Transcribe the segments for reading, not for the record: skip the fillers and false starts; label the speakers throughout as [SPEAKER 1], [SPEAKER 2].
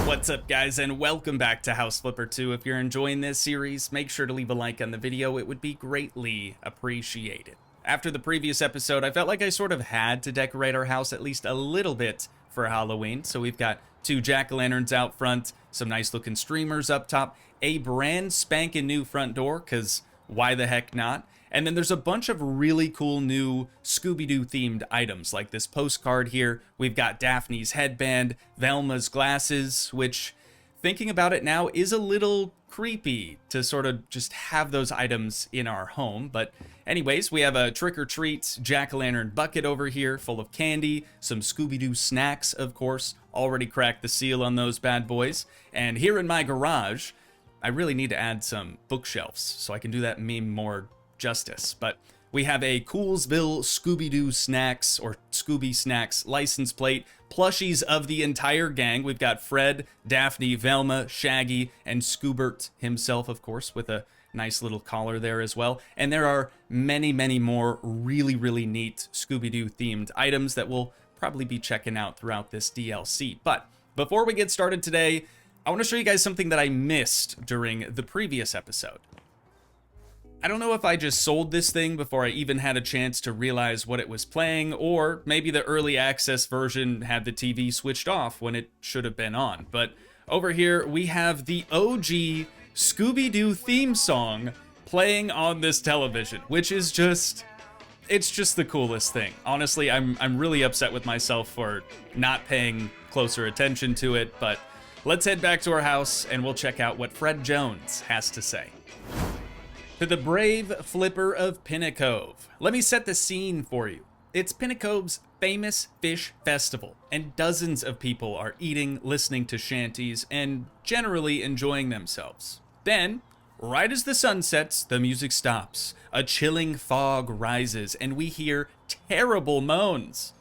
[SPEAKER 1] What's up, guys, and welcome back to House Flipper 2. If you're enjoying this series, make sure to leave a like on the video. It would be greatly appreciated. After the previous episode, I felt like I sort of had to decorate our house at least a little bit for Halloween. So we've got 2 jack-o'-lanterns out front, some nice looking streamers up top, a brand spanking new front door, because why the heck not? And then there's a bunch of really cool new Scooby-Doo themed items, like this postcard here. We've got Daphne's headband, Velma's glasses, which, thinking about it now, is a little creepy to sort of just have those items in our home. But anyways, we have a trick-or-treat jack-o'-lantern bucket over here full of candy, some Scooby-Doo snacks, of course. Already cracked the seal on those bad boys. And here in my garage, I really need to add some bookshelves so I can do that meme more justice. But we have a Coolsville Scooby-Doo Snacks or Scooby Snacks license plate, plushies of the entire gang. We've got Fred, Daphne, Velma, Shaggy, and Scoobert himself, of course, with a nice little collar there as well. And there are many, many more really neat Scooby-Doo themed items that we'll probably be checking out throughout this DLC. But before we get started today, I want to show you guys something that I missed during the previous episode. I don't know if I just sold this thing before I even had a chance to realize what it was playing, or maybe the early access version had the TV switched off when it should have been on. But over here, we have the OG Scooby-Doo theme song playing on this television, which is just, it's just the coolest thing. Honestly, I'm really upset with myself for not paying closer attention to it, but let's head back to our house and we'll check out what Fred Jones has to say. To the brave flipper of Pinnacove. Let me set the scene for you. It's Pinnacove's famous fish festival, and dozens of people are eating, listening to shanties, and generally enjoying themselves. Then, right as the sun sets, the music stops. A chilling fog rises, and we hear terrible moans.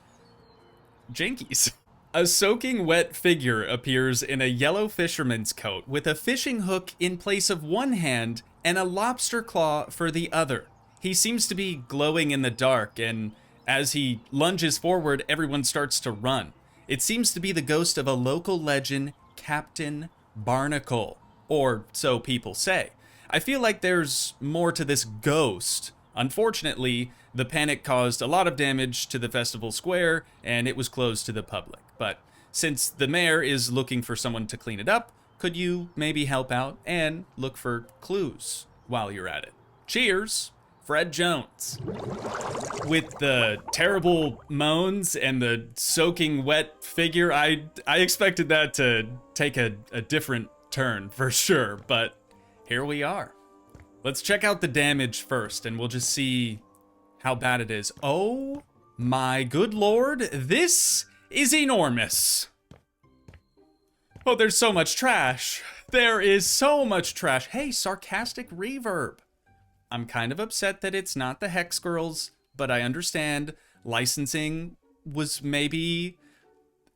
[SPEAKER 1] Jinkies. A soaking wet figure appears in a yellow fisherman's coat with a fishing hook in place of one hand and a lobster claw for the other. He seems to be glowing in the dark, and as he lunges forward, everyone starts to run. It seems to be the ghost of a local legend, Captain Barnacle, or so people say. I feel like there's more to this ghost. Unfortunately, the panic caused a lot of damage to the festival square, and it was closed to the public. But since the mayor is looking for someone to clean it up, could you maybe help out and look for clues while you're at it? Cheers, Fred Jones. With the terrible moans and the soaking wet figure, I expected that to take a different turn for sure, but here we are. Let's check out the damage first, and we'll just see how bad it is. Oh my good lord, this is enormous. Oh, there's so much trash. There is so much trash. Hey, sarcastic reverb. I'm kind of upset that it's not the Hex Girls, but I understand licensing was maybe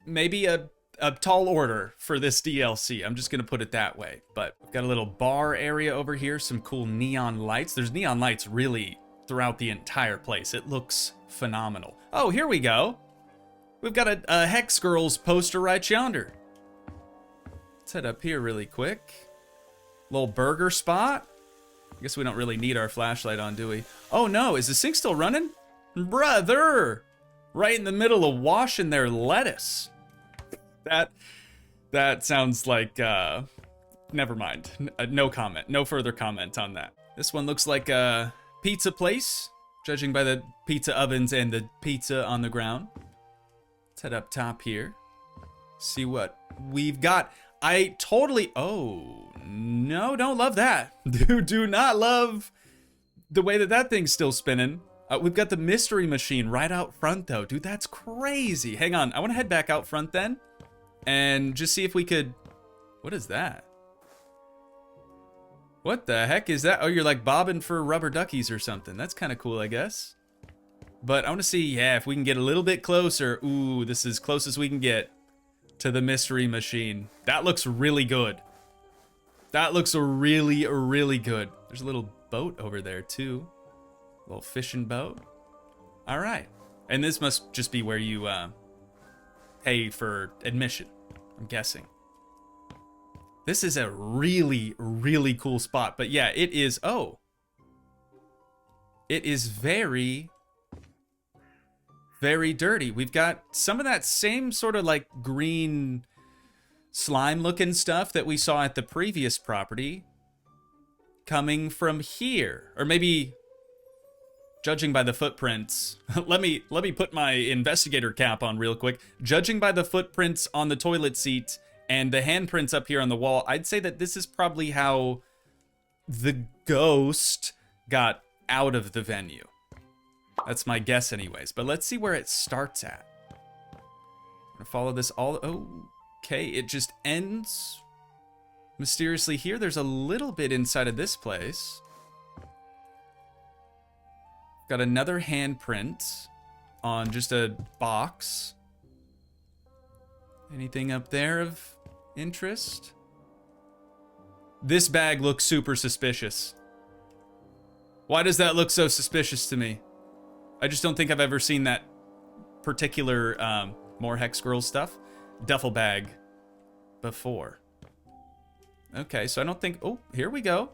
[SPEAKER 1] a tall order for this DLC. I'm just gonna put it that way. But we've got a little bar area over here, some cool neon lights. There's neon lights really throughout the entire place. It looks phenomenal. Oh, here we go. We've got a Hex Girls poster right yonder. Let's head up here really quick. Little burger spot. I guess we don't really need our flashlight on, do we? Oh no, is the sink still running? Brother! Right in the middle of washing their lettuce. That sounds like, never mind. No comment. No further comment on that. This one looks like a pizza place, judging by the pizza ovens and the pizza on the ground. Let's head up top here. See what we've got. Oh, no, don't love that. Do not love the way that thing's still spinning. We've got the mystery machine right out front, though. Dude, that's crazy. Hang on, I want to head back out front then and just see if we could... What is that? What the heck is that? Oh, you're like bobbing for rubber duckies or something. That's kind of cool, I guess. But I want to see, yeah, if we can get a little bit closer. Ooh, this is as close as we can get to the mystery machine. That looks really good. That looks really good. There's a little boat over there too. A little fishing boat. All right. And this must just be where you pay for admission, I'm guessing. This is a really, really cool spot. But yeah, it is, oh. It is very, very dirty. We've got some of that same sort of like green slime looking stuff that we saw at the previous property coming from here. Or maybe, judging by the footprints, let me put my investigator cap on real quick. Judging by the footprints on the toilet seat and the handprints up here on the wall, I'd say that this is probably how the ghost got out of the venue. That's my guess anyways, but let's see where it starts at. I'm gonna follow this all, okay, it just ends mysteriously here. There's a little bit inside of this place. Got another handprint on just a box. Anything up there of interest? This bag looks super suspicious. Why does that look so suspicious to me? I just don't think I've ever seen that particular more Hex Girl stuff duffel bag before. Okay, so I don't think, oh, here we go.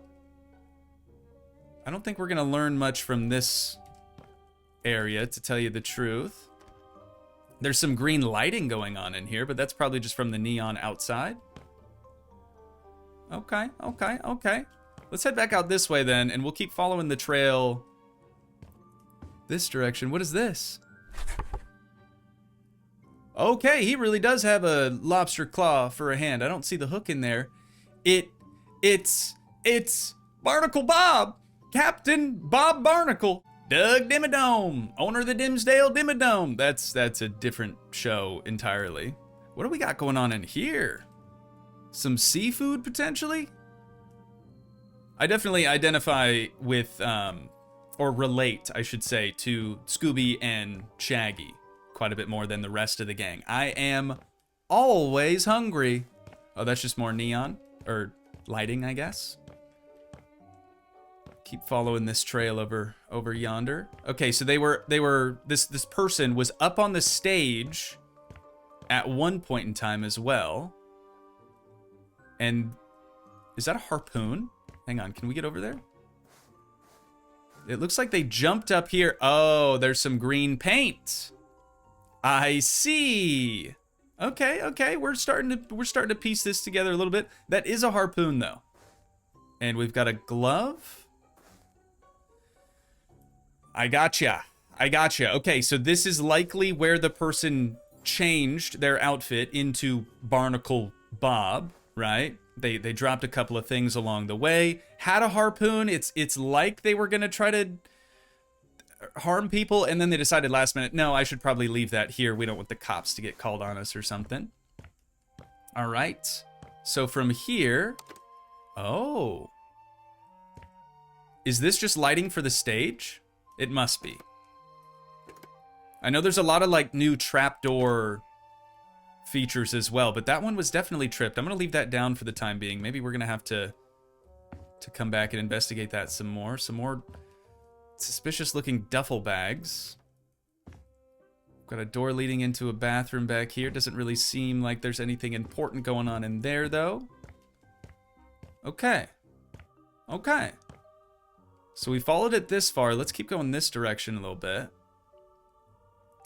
[SPEAKER 1] I don't think we're gonna learn much from this area, to tell you the truth. There's some green lighting going on in here, but that's probably just from the neon outside. Okay, okay, okay. Let's head back out this way then, and we'll keep following the trail this direction. What is this? Okay, he really does have a lobster claw for a hand. I don't see the hook in there. It's Barnacle Bob! Captain Bob Barnacle! Doug Dimmadome, owner of the Dimsdale Dimmadome. That's a different show entirely. What do we got going on in here? Some seafood, potentially? I definitely identify with, or relate, I should say, to Scooby and Shaggy quite a bit more than the rest of the gang. I am always hungry. Oh, that's just more neon, or lighting, I guess. Keep following this trail over yonder. Okay, so this person was up on the stage at one point in time as well. And is that a harpoon? Hang on, can we get over there? It looks like they jumped up here. Oh, there's some green paint. I see. Okay, okay, we're starting to piece this together a little bit. That is a harpoon though. And we've got a glove. I gotcha. I gotcha. Okay, so this is likely where the person changed their outfit into Barnacle Bob, right? They dropped a couple of things along the way. Had a harpoon. It's like they were gonna try to harm people, and then they decided last minute, no, I should probably leave that here. We don't want the cops to get called on us or something. All right. So from here, oh, is this just lighting for the stage? It must be. I know there's a lot of like new trapdoor features as well, but that one was definitely tripped. I'm gonna leave that down for the time being. Maybe we're gonna have to come back and investigate that some more. Some more suspicious looking duffel bags. Got a door leading into a bathroom back here. Doesn't really seem like there's anything important going on in there though. Okay. Okay. So we followed it this far. Let's keep going this direction a little bit.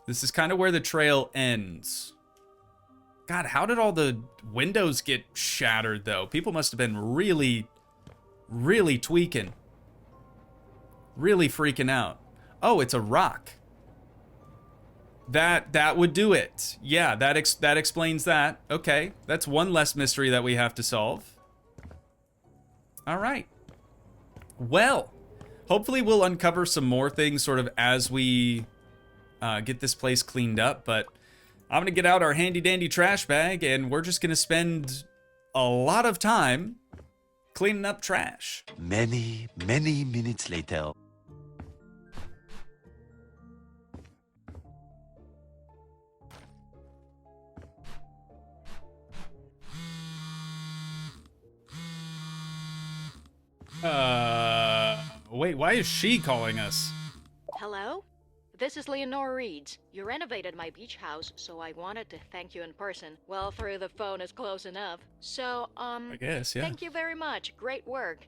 [SPEAKER 1] This is kind of where the trail ends. God, how did all the windows get shattered though? People must have been really, really tweaking. Really freaking out. Oh, it's a rock. That would do it. Yeah, that explains that. Okay, that's one less mystery that we have to solve. All right. Well, hopefully we'll uncover some more things sort of as we get this place cleaned up, but I'm gonna get out our handy dandy trash bag and we're just gonna spend a lot of time cleaning up trash.
[SPEAKER 2] Many minutes later.
[SPEAKER 1] Wait, why is she calling us?
[SPEAKER 3] Hello? This this is Leonore Reeds. You renovated my beach house, so I wanted to thank you in person. Well, through the phone is close enough. So,
[SPEAKER 1] I guess, yeah.
[SPEAKER 3] thank you very much. Great work.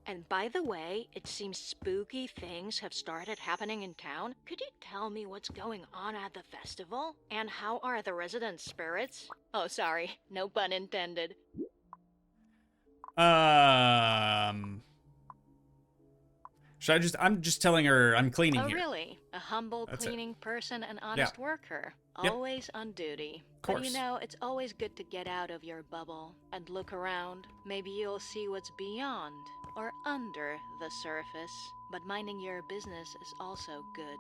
[SPEAKER 3] And by the way, it seems spooky things have started happening in town. Could you tell me what's going on at the festival? And how are the resident spirits? Oh, sorry. No pun intended.
[SPEAKER 1] Should I just... I'm just telling her I'm cleaning
[SPEAKER 3] Oh,
[SPEAKER 1] here.
[SPEAKER 3] really? A humble
[SPEAKER 1] That's it.
[SPEAKER 3] cleaning person and honest worker.
[SPEAKER 1] Yep.
[SPEAKER 3] Always on duty.
[SPEAKER 1] Of course.
[SPEAKER 3] But you know, it's always good to get out of your bubble and look around. Maybe you'll see what's beyond or under the surface. But minding your business is also good.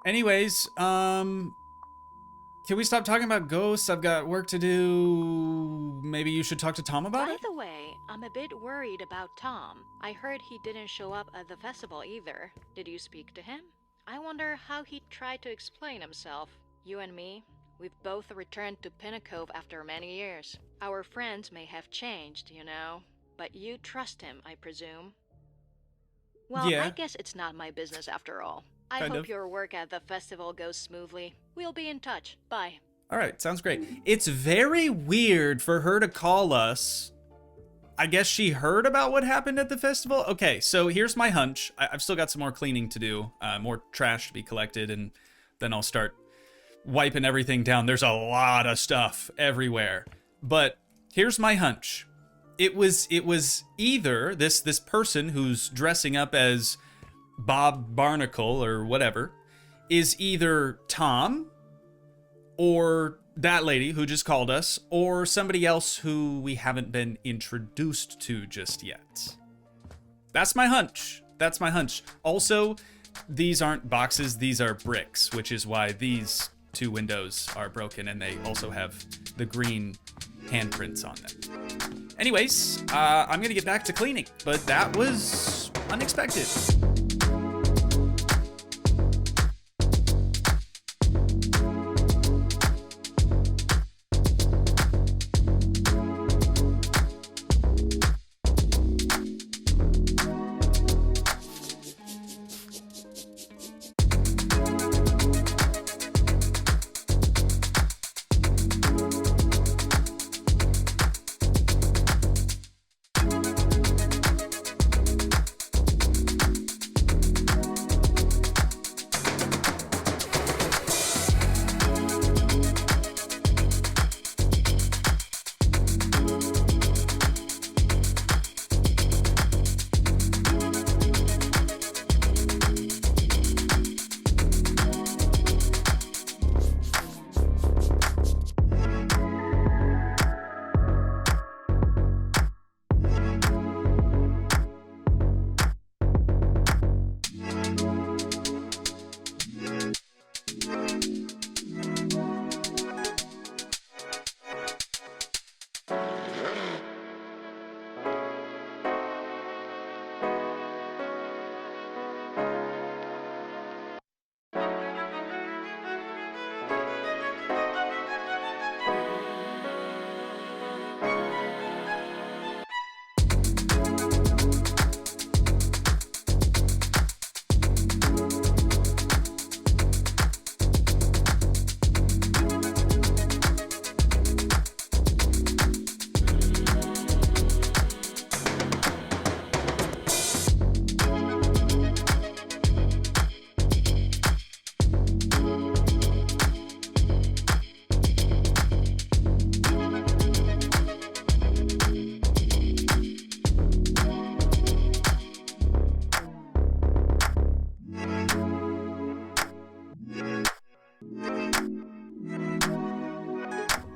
[SPEAKER 1] Anyways, can we stop talking about ghosts? I've got work to do. Maybe you should talk to Tom about
[SPEAKER 3] By
[SPEAKER 1] it?
[SPEAKER 3] the way, I'm a bit worried about Tom. I heard he didn't show up at the festival either. Did you speak to him? I wonder how he tried to explain himself. You and me, we've both returned to Pinnacove after many years. Our friends may have changed, you know. But you trust him, I presume. Well,
[SPEAKER 1] Yeah.
[SPEAKER 3] I guess it's not my business after all. I
[SPEAKER 1] Kind
[SPEAKER 3] hope
[SPEAKER 1] of.
[SPEAKER 3] your work at the festival goes smoothly. We'll be in touch. Bye.
[SPEAKER 1] All right, sounds great. It's very weird for her to call us. I guess she heard about what happened at the festival. Okay, so here's my hunch. I've still got some more cleaning to do, more trash to be collected, and then I'll start wiping everything down. There's a lot of stuff everywhere. But here's my hunch. It was either this person who's dressing up as Bob Barnacle or whatever is either Tom or that lady who just called us or somebody else who we haven't been introduced to just yet. That's my hunch. That's my hunch. Also, these aren't boxes, these are bricks, which is why these two windows are broken and they also have the green handprints on them. Anyways, I'm gonna get back to cleaning, but that was unexpected.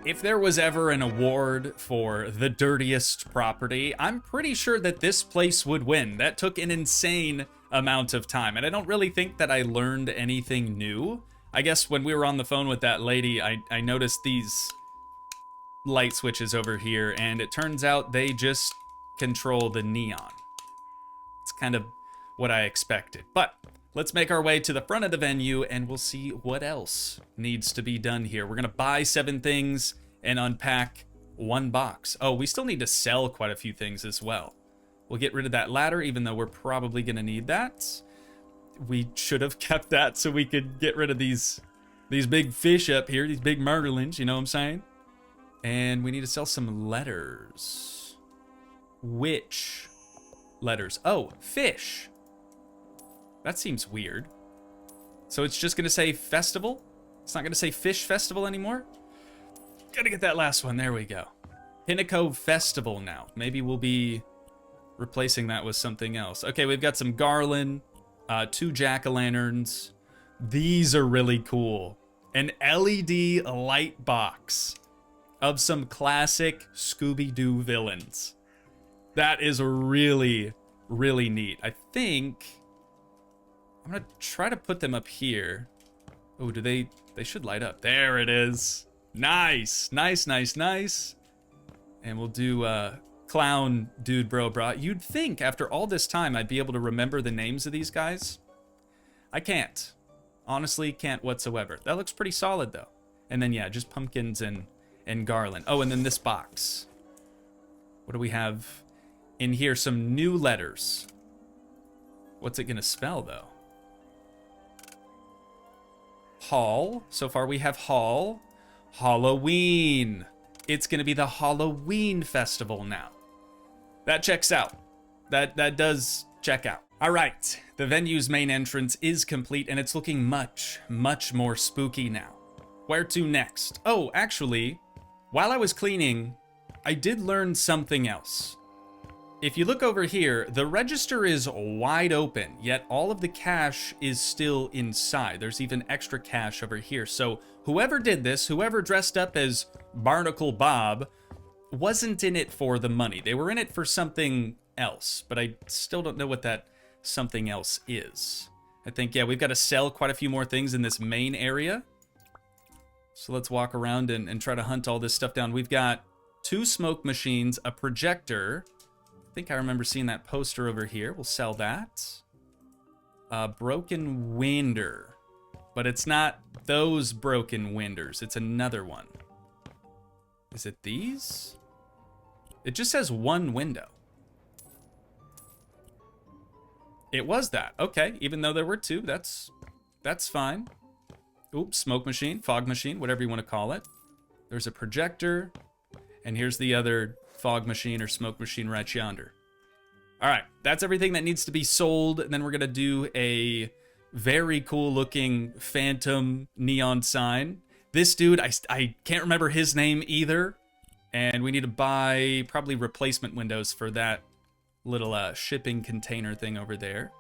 [SPEAKER 1] If there was ever an award for the dirtiest property, I'm pretty sure that this place would win. That took an insane amount of time, and I don't really think that I learned anything new. I guess when we were on the phone with that lady, I noticed these light switches over here, and it turns out they just control the neon. It's kind of what I expected. But let's make our way to the front of the venue, and we'll see what else needs to be done here. We're going to buy 7 things and unpack 1 box. Oh, we still need to sell quite a few things as well. We'll get rid of that ladder, even though we're probably going to need that. we should have kept that so we could get rid of these big fish up here, these big murderlings, you know what I'm saying? And we need to sell some letters. Which letters? Oh, fish. That seems weird. So it's just gonna say festival? It's not gonna say fish festival anymore? Gotta get that last one, there we go. Pinnacove Festival now. Maybe we'll be replacing that with something else. Okay, we've got some garland, 2 jack-o'-lanterns. These are really cool. An LED light box of some classic Scooby-Doo villains. That is really, really neat. I think I'm gonna try to put them up here. Oh, do they should light up. There it is. Nice, nice, nice, nice. And we'll do clown dude bro bra. You'd think after all this time I'd be able to remember the names of these guys. I can't. Honestly, can't whatsoever. That looks pretty solid though. And then yeah, just pumpkins and garland. Oh, and then this box. What do we have in here? Some new letters. What's it gonna spell though? Hall. So far we have Hall. Halloween. It's gonna be the Halloween festival now. That checks out. That does check out. All right, the venue's main entrance is complete and it's looking much, much more spooky now. Where to next? Oh, actually, while I was cleaning, I did learn something else. If you look over here, the register is wide open, yet all of the cash is still inside. There's even extra cash over here. So whoever did this, whoever dressed up as Barnacle Bob, wasn't in it for the money. They were in it for something else, but I still don't know what that something else is. I think, yeah, we've got to sell quite a few more things in this main area. So let's walk around and try to hunt all this stuff down. We've got 2 smoke machines, a projector. I think I remember seeing that poster over here. We'll sell that. A broken winder. But it's not those broken winders. It's another one. Is it these? It just says 1 window. It was that. Okay, even though there were 2, that's fine. Oops, smoke machine, fog machine, whatever you want to call it. There's a projector, and here's the other fog machine or smoke machine right yonder. All right, that's everything that needs to be sold. And then we're gonna do a very cool looking phantom neon sign. This dude, I can't remember his name either. And we need to buy probably replacement windows for that little shipping container thing over there.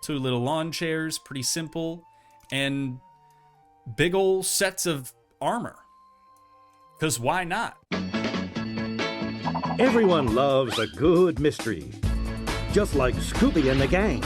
[SPEAKER 1] 2 little lawn chairs, pretty simple. And big ol' sets of armor. Because why not?
[SPEAKER 4] Everyone loves a good mystery. Just like Scooby and the gang.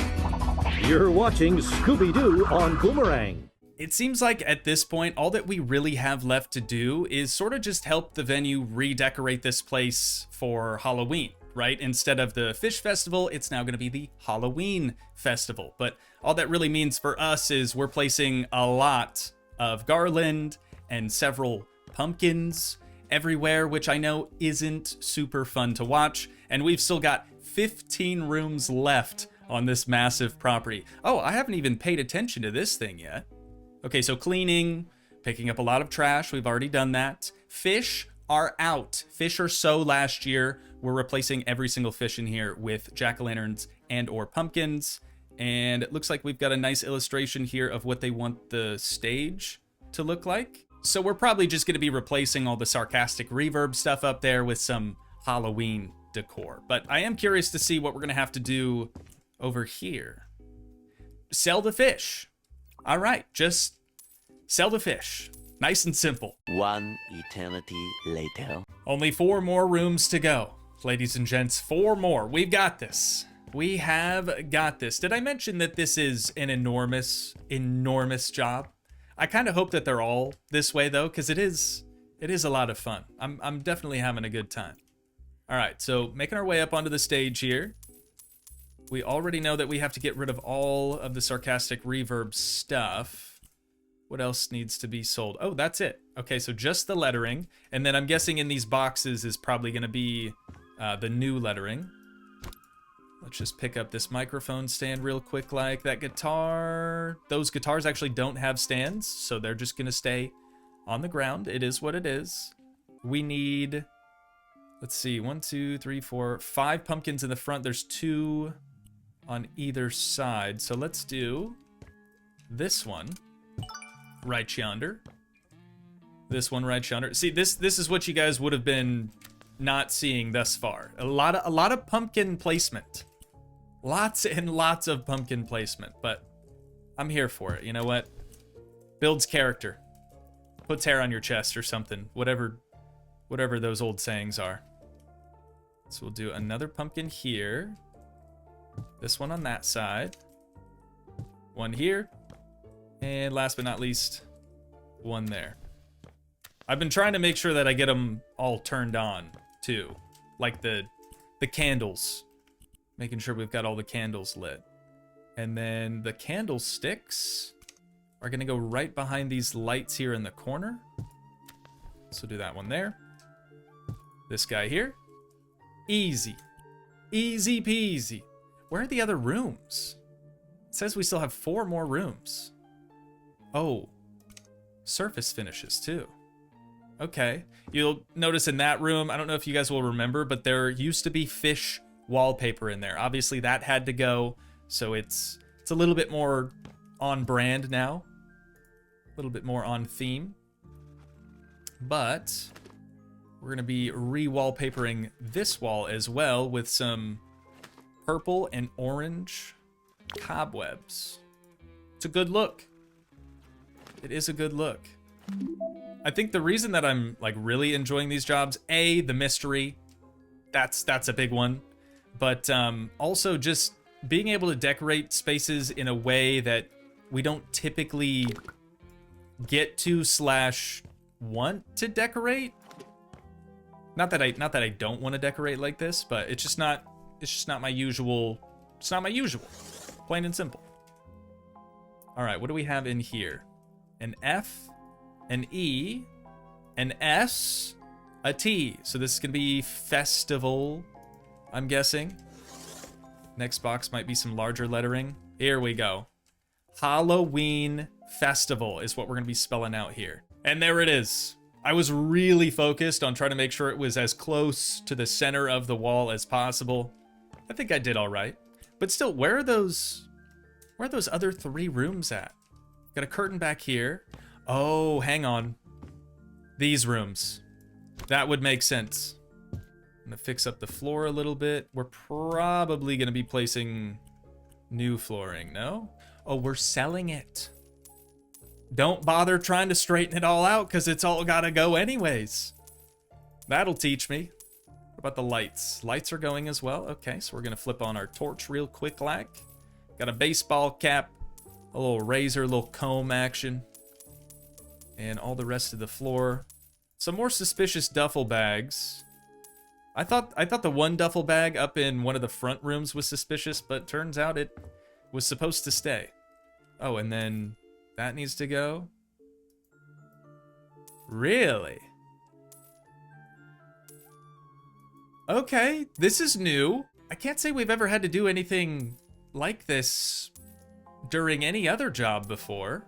[SPEAKER 4] You're watching Scooby-Doo on Boomerang.
[SPEAKER 1] It seems like at this point, all that we really have left to do is sort of just help the venue redecorate this place for Halloween, right? Instead of the Fish Festival, it's now going to be the Halloween Festival. But all that really means for us is we're placing a lot of garland and several pumpkins everywhere, which I know isn't super fun to watch. And we've still got 15 rooms left on this massive property. Oh, I haven't even paid attention to this thing yet. Okay, so cleaning, picking up a lot of trash. We've already done that. Fish are out. Fish are so last year. We're replacing every single fish in here with jack-o'-lanterns and or pumpkins. And it looks like we've got a nice illustration here of what they want the stage to look like. So we're probably just going to be replacing all the sarcastic reverb stuff up there with some Halloween decor. But I am curious to see what we're going to have to do over here. Sell the fish. All right, just sell the fish. Nice and simple.
[SPEAKER 2] 1 eternity later.
[SPEAKER 1] Only 4 more rooms to go. Ladies and gents, 4 more. We've got this. We have got this. Did I mention that this is an enormous, enormous job? I kind of hope that they're all this way though, because it is a lot of fun. I'm definitely having a good time. All right, so making our way up onto the stage here. We already know that we have to get rid of all of the sarcastic reverb stuff. What else needs to be sold? Oh, that's it. Okay, so just the lettering. And then I'm guessing in these boxes is probably going to be the new lettering. Let's just pick up this microphone stand real quick like that guitar. Those guitars actually don't have stands, so they're just gonna stay on the ground. It is what it is. We need, let's see, 1, 2, 3, 4, 5 pumpkins in the front. There's 2 on either side. So let's do this one right yonder. This one right yonder. See, this is what you guys would have been not seeing thus far. A lot of pumpkin placement. Lots and lots of pumpkin placement, but I'm here for it. You know what? Builds character. Puts hair on your chest or something. Whatever those old sayings are. So we'll do another pumpkin here. This one on that side. One here. And last but not least, one there. I've been trying to make sure that I get them all turned on, too. Like the candles. Making sure we've got all the candles lit. And then the candlesticks are going to go right behind these lights here in the corner. So do that one there. This guy here. Easy. Easy peasy. Where are the other rooms? It says we still have 4 more rooms. Oh. Surface finishes, too. Okay. You'll notice in that room, I don't know if you guys will remember, but there used to be fish wallpaper in there. Obviously that had to go, so it's a little bit more on brand now. A little bit more on theme. But we're going to be re-wallpapering this wall as well with some purple and orange cobwebs. It's a good look. It is a good look. I think the reason that I'm like really enjoying these jobs, A, the mystery, that's a big one. But also just being able to decorate spaces in a way that we don't typically get to / want to decorate. Not that I don't want to decorate like this, but it's just not my usual. It's not my usual. Plain and simple. All right, what do we have in here? An F, an E, an S, a T. So this is gonna be festival, I'm guessing. Next box might be some larger lettering. Here we go. Halloween Festival is what we're gonna be spelling out here. And there it is. I was really focused on trying to make sure it was as close to the center of the wall as possible. I think I did all right. But still, where are those other 3 rooms at? Got a curtain back here. Oh, hang on. These rooms. That would make sense. I'm gonna fix up the floor a little bit. We're probably gonna be placing new flooring, no? Oh, we're selling it. Don't bother trying to straighten it all out because it's all gotta go anyways. That'll teach me. What about the lights? Lights are going as well. Okay, so we're gonna flip on our torch real quick like. Got a baseball cap, a little razor, a little comb action. And all the rest of the floor. Some more suspicious duffel bags. I thought the one duffel bag up in one of the front rooms was suspicious, but turns out it was supposed to stay. Oh, and then that needs to go. Really? Okay, this is new. I can't say we've ever had to do anything like this during any other job before.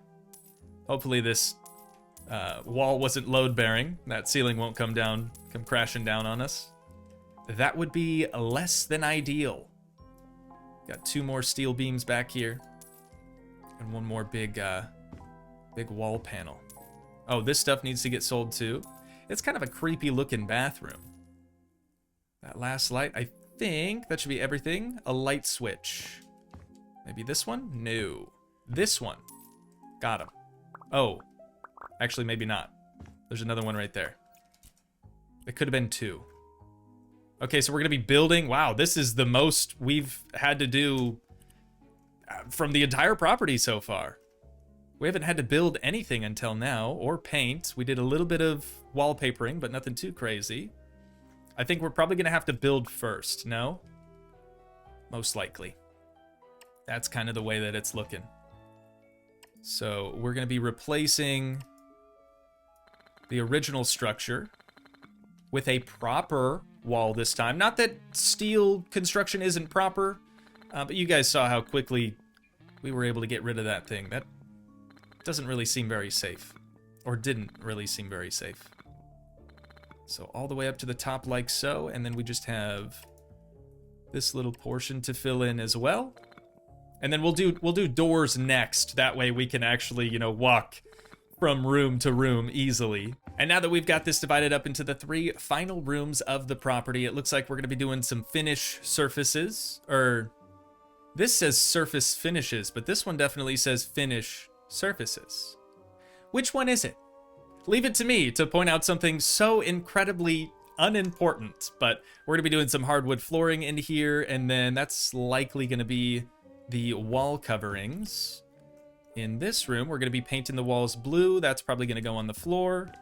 [SPEAKER 1] Hopefully this wall wasn't load-bearing. That ceiling won't come crashing down on us. That would be less than ideal. Got 2 more steel beams back here. And one more big wall panel. Oh, this stuff needs to get sold too. It's kind of a creepy looking bathroom. That last light, I think that should be everything. A light switch. Maybe this one? No. This one. Got him. Oh. Actually, maybe not. There's another one right there. It could have been 2. Okay, so we're going to be building. Wow, this is the most we've had to do from the entire property so far. We haven't had to build anything until now, or paint. We did a little bit of wallpapering, but nothing too crazy. I think we're probably going to have to build first, no? Most likely. That's kind of the way that it's looking. So we're going to be replacing the original structure with a proper wall this time. Not that steel construction isn't proper, But you guys saw how quickly we were able to get rid of that thing. That doesn't really seem very safe. Or didn't really seem very safe. So all the way up to the top like so, and then we just have this little portion to fill in as well. And then we'll do doors next. That way we can actually, you know, walk from room to room easily. And now that we've got this divided up into the 3 final rooms of the property, it looks like we're going to be doing some finish surfaces. Or this says surface finishes, but this one definitely says finish surfaces. Which one is it? Leave it to me to point out something so incredibly unimportant, but we're going to be doing some hardwood flooring in here, and then that's likely going to be the wall coverings. In this room, we're going to be painting the walls blue. That's probably going to go on the floor.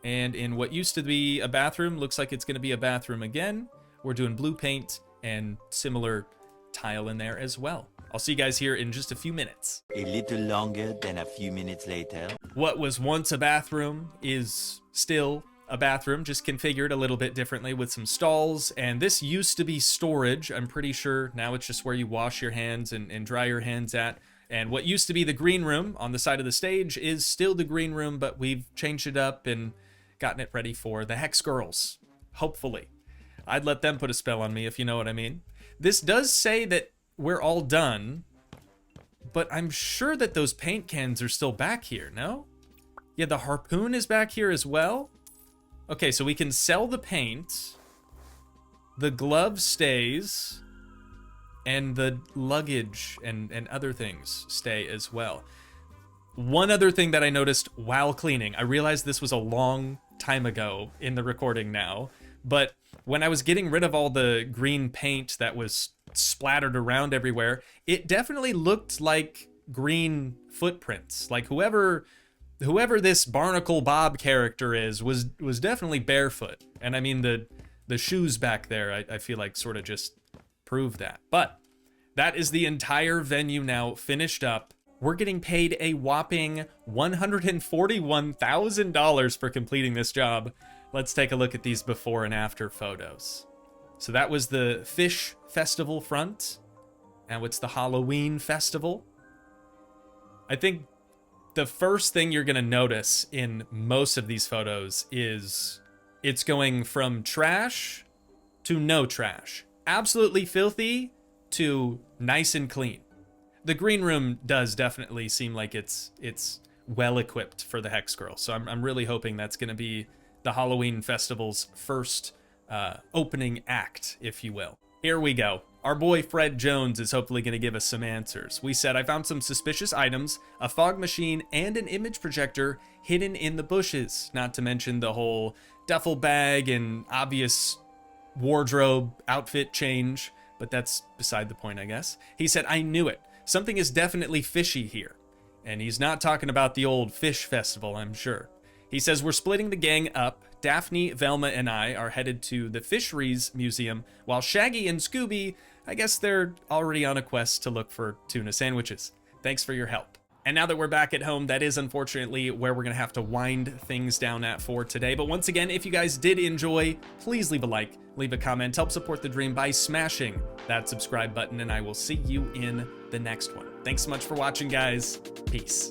[SPEAKER 1] And in what used to be a bathroom, looks like it's going to be a bathroom again. We're doing blue paint and similar tile in there as well. I'll see you guys here in just a few minutes.
[SPEAKER 2] A little longer than a few minutes later.
[SPEAKER 1] What was once a bathroom is still a bathroom, just configured a little bit differently with some stalls. And this used to be storage, I'm pretty sure. Now it's just where you wash your hands and dry your hands at. And what used to be the green room on the side of the stage is still the green room, but we've changed it up and gotten it ready for the Hex Girls, hopefully. I'd let them put a spell on me, if you know what I mean. This does say that we're all done, but I'm sure that those paint cans are still back here, no? Yeah, the harpoon is back here as well. Okay, so we can sell the paint. The glove stays. And the luggage and other things stay as well. One other thing that I noticed while cleaning, I realized this was a long time ago in the recording now, but when I was getting rid of all the green paint that was splattered around everywhere, it definitely looked like green footprints. Like whoever this Barnacle Bob character is was definitely barefoot. And I mean the shoes back there, I feel like sort of just prove that. But that is the entire venue now finished up. We're getting paid a whopping $141,000 for completing this job. Let's take a look at these before and after photos. So that was the Fish Festival front. Now it's the Halloween Festival. I think the first thing you're gonna notice in most of these photos is it's going from trash to no trash. Absolutely filthy to nice and clean. The green room does definitely seem like it's well equipped for the Hex Girl. So I'm really hoping that's going to be the Halloween Festival's first opening act, if you will. Here we go. Our boy Fred Jones is hopefully going to give us some answers. We said, I found some suspicious items, a fog machine, and an image projector hidden in the bushes. Not to mention the whole duffel bag and obvious wardrobe outfit change, but that's beside the point, I guess. He said, I knew it. Something is definitely fishy here. And he's not talking about the old fish festival, I'm sure. He says, we're splitting the gang up. Daphne, Velma, and I are headed to the Fisheries Museum, while Shaggy and Scooby, I guess they're already on a quest to look for tuna sandwiches. Thanks for your help. And now that we're back at home, that is unfortunately where we're going to have to wind things down at for today. But once again, if you guys did enjoy, please leave a like, leave a comment, help support the dream by smashing that subscribe button, and I will see you in the next one. Thanks so much for watching, guys. Peace.